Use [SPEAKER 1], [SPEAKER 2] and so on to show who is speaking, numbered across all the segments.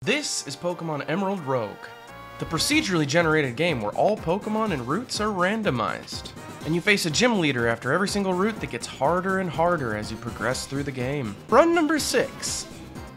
[SPEAKER 1] This is Pokemon Emerald Rogue, the procedurally generated game where all Pokemon and routes are randomized, and you face a gym leader after every single route that gets harder and harder as you progress through the game. Run number 6.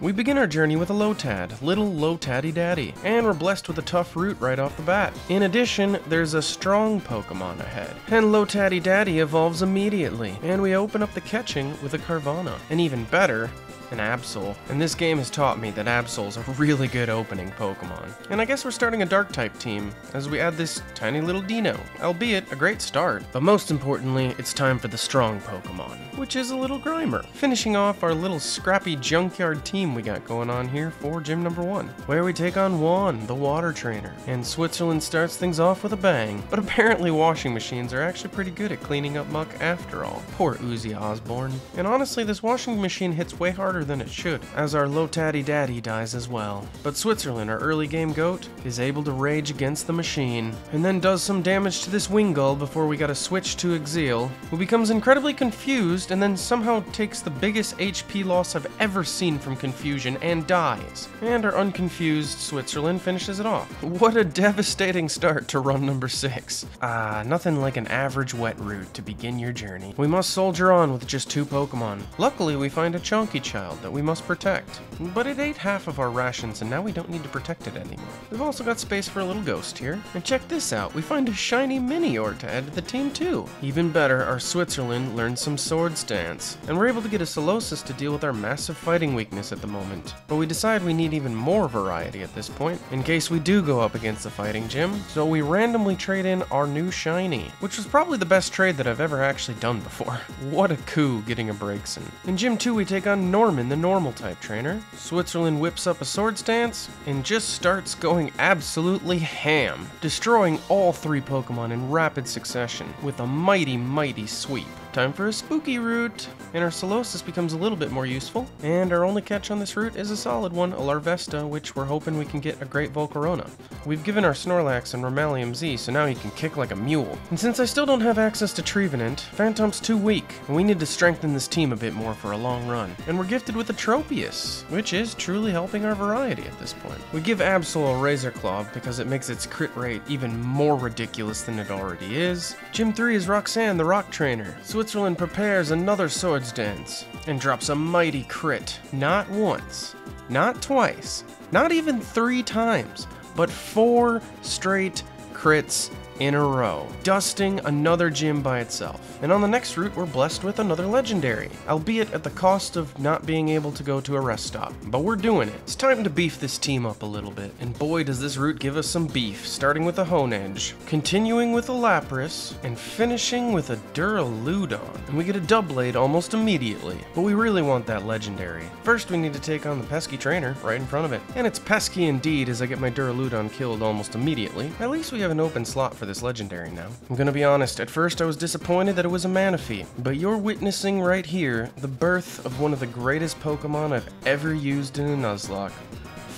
[SPEAKER 1] We begin our journey with a Lotad, little Lotaddy Daddy, and we're blessed with a tough route right off the bat. In addition, there's a strong Pokemon ahead, and Lotaddy Daddy evolves immediately, and we open up the catching with a Carvanha. And even better, an Absol. And this game has taught me that Absol's a really good opening Pokemon. And I guess we're starting a Dark-type team, as we add this tiny little Dino, albeit a great start. But most importantly, it's time for the strong Pokemon, which is a little Grimer. Finishing off our little scrappy junkyard team we got going on here for gym number 1, where we take on Juan, the water trainer. And Switzerland starts things off with a bang, but apparently washing machines are actually pretty good at cleaning up muck after all. Poor Uzi Osborne. And honestly, this washing machine hits way harder than it should, as our Lotaddy Daddy dies as well. But Switzerland, our early game goat, is able to rage against the machine, and then does some damage to this Wingull before we gotta switch to Exeal, who becomes incredibly confused and then somehow takes the biggest HP loss I've ever seen from confusion and dies. And our unconfused Switzerland finishes it off. What a devastating start to run number 6. Nothing like an average wet route to begin your journey. We must soldier on with just 2 Pokemon. Luckily, we find a Chonky Child that we must protect, but it ate half of our rations and now we don't need to protect it anymore. We've also got space for a little ghost here, and check this out, we find a shiny Minior to add to the team too. Even better, our Switzerland learned some Swords Dance, and we're able to get a Solosis to deal with our massive fighting weakness at the moment. But we decide we need even more variety at this point, in case we do go up against the fighting gym, so we randomly trade in our new shiny, which was probably the best trade that I've ever actually done before. What a coup getting a Braixen. In Gym 2 we take on Norman, the normal type trainer. Switzerland whips up a Swords Dance and just starts going absolutely ham, destroying all 3 Pokemon in rapid succession with a mighty sweep. Time for a spooky route, and our Solosis becomes a little bit more useful, and our only catch on this route is a solid one, a Larvesta, which we're hoping we can get a great Volcarona. We've given our Snorlax and Romalium Z, so now he can kick like a mule. And since I still don't have access to Trevenant, Phantomp's too weak, and we need to strengthen this team a bit more for a long run. And we're gifted with a Tropius, which is truly helping our variety at this point. We give Absol a Razor Claw because it makes its crit rate even more ridiculous than it already is. Gym 3 is Roxanne, the rock trainer. Switzerland prepares another Swords Dance and drops a mighty crit. Not once, not twice, not even 3 times, but 4 straight crits in a row, dusting another gym by itself. And on the next route, we're blessed with another legendary, albeit at the cost of not being able to go to a rest stop. But we're doing it. It's time to beef this team up a little bit, and boy does this route give us some beef, starting with a Honedge, continuing with a Lapras, and finishing with a Duraludon. And we get a Doublade almost immediately, but we really want that legendary. First, we need to take on the pesky trainer right in front of it. And it's pesky indeed as I get my Duraludon killed almost immediately. At least we have an open slot for this legendary now. I'm gonna be honest, at first I was disappointed that it was a Manaphy, but you're witnessing right here the birth of one of the greatest Pokemon I've ever used in a Nuzlocke.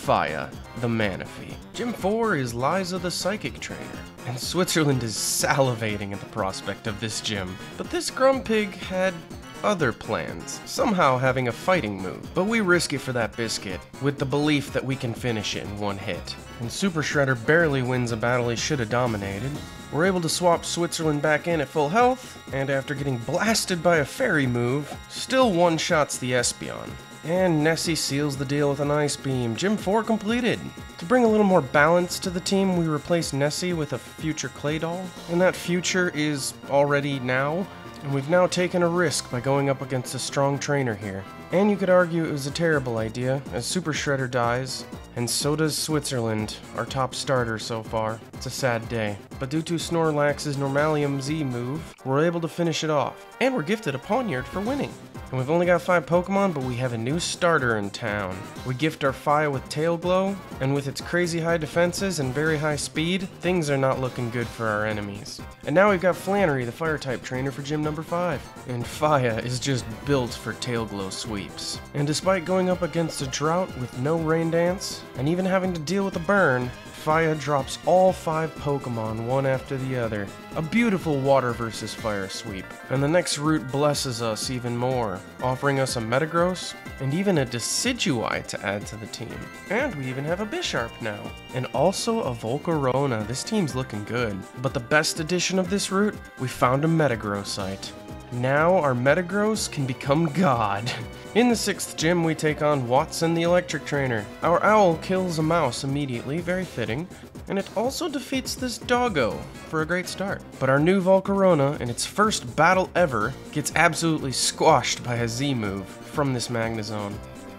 [SPEAKER 1] Faya, the Manaphy. Gym 4 is Liza the Psychic Trainer, and Switzerland is salivating at the prospect of this gym. But this Grumpig had other plans, somehow having a fighting move. But we risk it for that biscuit, with the belief that we can finish it in one hit. And Super Shredder barely wins a battle he should have dominated. We're able to swap Switzerland back in at full health, and after getting blasted by a fairy move, still one-shots the Espeon. And Nessie seals the deal with an Ice Beam. Gym 4 completed. To bring a little more balance to the team, we replace Nessie with a future Claydol, and that future is already now. And we've now taken a risk by going up against a strong trainer here. And you could argue it was a terrible idea, as Super Shredder dies, and so does Switzerland, our top starter so far. It's a sad day. But due to Snorlax's Normalium Z move, we're able to finish it off. And we're gifted a Pawniard for winning. And we've only got 5 Pokemon, but we have a new starter in town. We gift our Faya with Tail Glow, and with its crazy high defenses and very high speed, things are not looking good for our enemies. And now we've got Flannery, the Fire-type trainer for gym number 5. And Faya is just built for Tail Glow sweeps. And despite going up against a drought with no Rain Dance, and even having to deal with a burn, Faya drops all 5 Pokemon one after the other. A beautiful water versus fire sweep. And the next route blesses us even more, offering us a Metagross and even a Decidueye to add to the team. And we even have a Bisharp now. And also a Volcarona. This team's looking good. But the best addition of this route, we found a Metagrossite. Now our Metagross can become God. In the 6th gym, we take on Watson the Electric Trainer. Our owl kills a mouse immediately, very fitting, and it also defeats this doggo for a great start. But our new Volcarona, in its first battle ever, gets absolutely squashed by a Z-move from this Magnezone.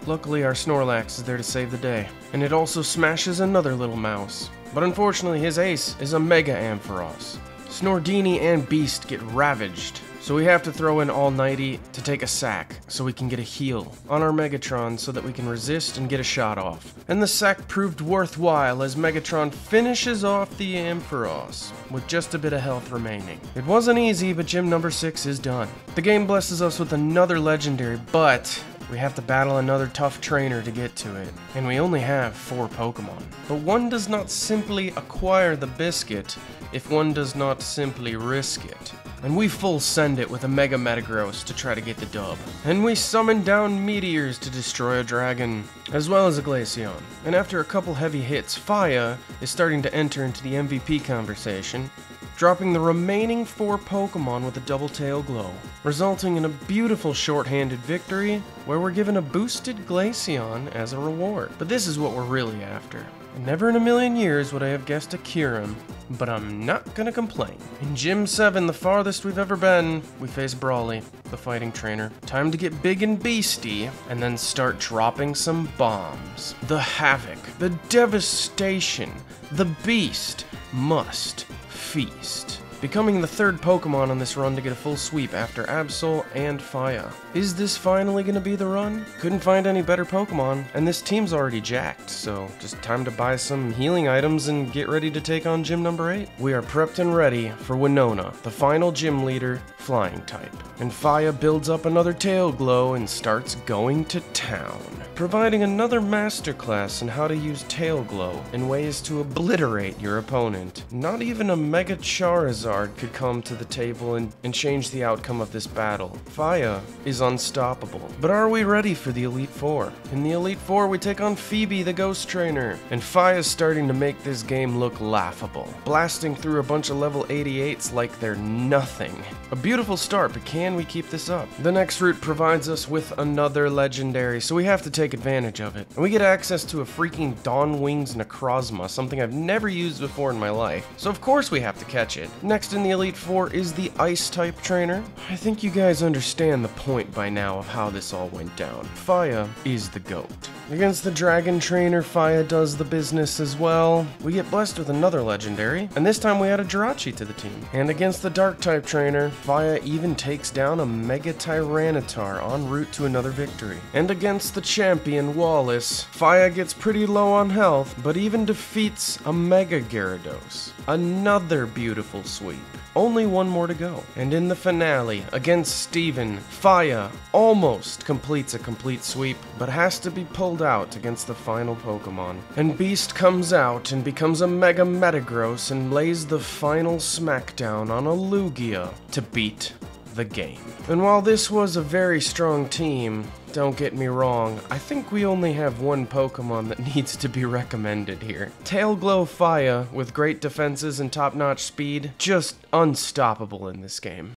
[SPEAKER 1] Luckily, our Snorlax is there to save the day, and it also smashes another little mouse. But unfortunately, his ace is a Mega Ampharos. Snordini and Beast get ravaged, so we have to throw in Almighty to take a sack so we can get a heal on our Megatron so that we can resist and get a shot off. And the sack proved worthwhile as Megatron finishes off the Ampharos with just a bit of health remaining. It wasn't easy, but gym number 6 is done. The game blesses us with another legendary, but we have to battle another tough trainer to get to it, and we only have 4 Pokemon. But one does not simply acquire the biscuit if one does not simply risk it. And we full send it with a Mega Metagross to try to get the dub. And we summon down meteors to destroy a dragon, as well as a Glaceon. And after a couple heavy hits, Faya is starting to enter into the MVP conversation, dropping the remaining 4 Pokemon with a double tail glow, resulting in a beautiful short-handed victory where we're given a boosted Glaceon as a reward. But this is what we're really after. And never in a million years would I have guessed a Kyurem, but I'm not gonna complain. In Gym 7, the farthest we've ever been, we face Brawly, the fighting trainer. Time to get big and beastie, and then start dropping some bombs. The havoc, the devastation, the beast must feast. Becoming the 3rd Pokemon on this run to get a full sweep after Absol and Faya. Is this finally gonna be the run? Couldn't find any better Pokemon, and this team's already jacked, so just time to buy some healing items and get ready to take on gym number 8. We are prepped and ready for Winona, the final gym leader, flying type. And Faya builds up another tail glow and starts going to town, providing another masterclass in how to use tail glow in ways to obliterate your opponent. Not even a Mega Charizard could come to the table and change the outcome of this battle. Faya is unstoppable. But are we ready for the Elite Four? In the Elite Four, we take on Phoebe, the Ghost Trainer, and Faya's starting to make this game look laughable, blasting through a bunch of level 88s like they're nothing. A beautiful start, but can we keep this up? The next route provides us with another legendary, so we have to take advantage of it. And we get access to a freaking Dawn Wings Necrozma, something I've never used before in my life, so of course we have to catch it. Next in the Elite Four is the Ice-type trainer. I think you guys understand the point by now of how this all went down. Faya is the GOAT. Against the Dragon Trainer, Faya does the business as well. We get blessed with another legendary, and this time we add a Jirachi to the team. And against the Dark-type trainer, Faya even takes down a Mega Tyranitar en route to another victory. And against the champion, Wallace, Faya gets pretty low on health, but even defeats a Mega Gyarados. Another beautiful sweep. Only one more to go. And in the finale, against Steven, Faya almost completes a complete sweep, but has to be pulled out against the final Pokemon. And Beast comes out and becomes a Mega Metagross and lays the final smackdown on a Lugia to beat the game. And while this was a very strong team, don't get me wrong, I think we only have one Pokemon that needs to be recommended here. Tailglow Faya, with great defenses and top-notch speed, just unstoppable in this game.